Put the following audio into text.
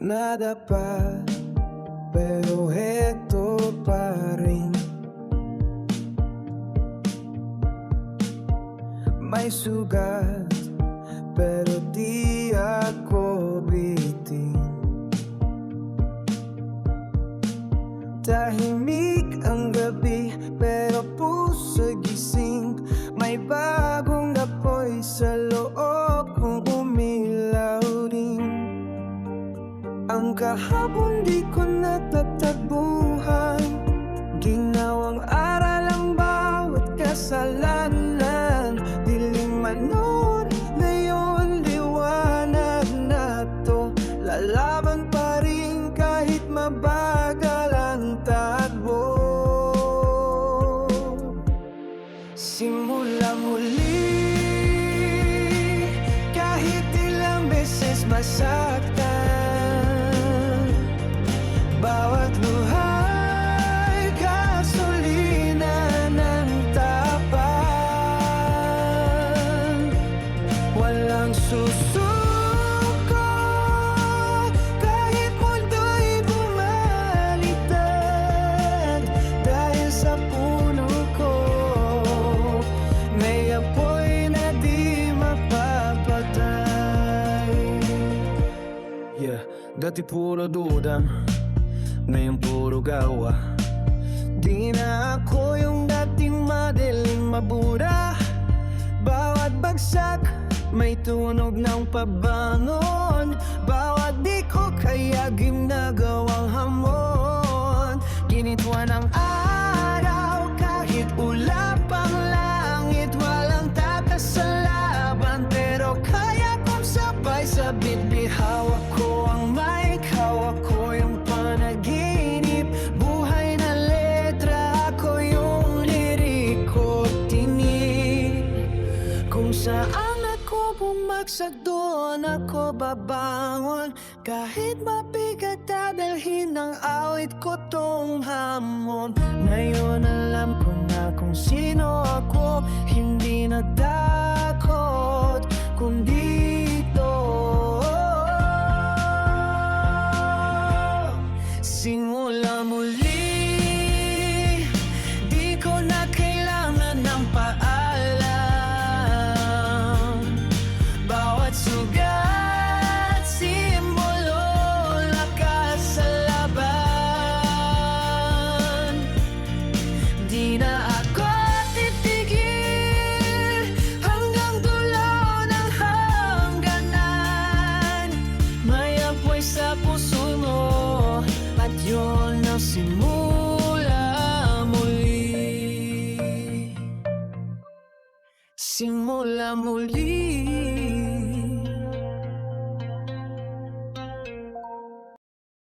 nadapa, pero heto pa rin. May sugat, pero di ako bitin. Tahimik ang gabi, pero puso gising. May bagong apoy sa loob kong umilaw rin. Ang kahapon di ko natatagbuhan, ginawang aral ang bawat kasalanan. Dilim man noon, ngayon liwanag na to. Lalaban pa rin kahit mabagal ang takbo. Simula muli, kahit ilang beses masaktan. Bawat luha'y gasolina ng tapang. Walang susuko kahit mundo'y bumalitad. Dahil sa puno ko may apoy na di mapapatay. Yeah, dati puro duda, ngayon puro gawa. Di na ako yung dating madaling mabura. Bawat bagsak may tunog ng pabangon. Bawat di ko kaya ginagawang hamon. Ginitwan ang araw kahit ulap ang langit. Walang takas sa laban, pero kaya kong sabay sa bitbit. Hawak ko ang mic, hawak ko yung panaginip. Buhay na letra, ako yung liriko tinig. Kung saan ako bumagsak, doon ako babangon. Kahit mabigat, dadalhin ng awit ko tong hamon. Ngayon alam ko na kung sino ako. Hindi na dakot, kundi ito. Simula muli, di ko na kailangan ng paalam. Bawat sugat, simbolo, lakas sa laban. Di na ako titigil hanggang dulo ng hangganan. May apoy sa puso mo, at yun ang simula muli. Simula muli.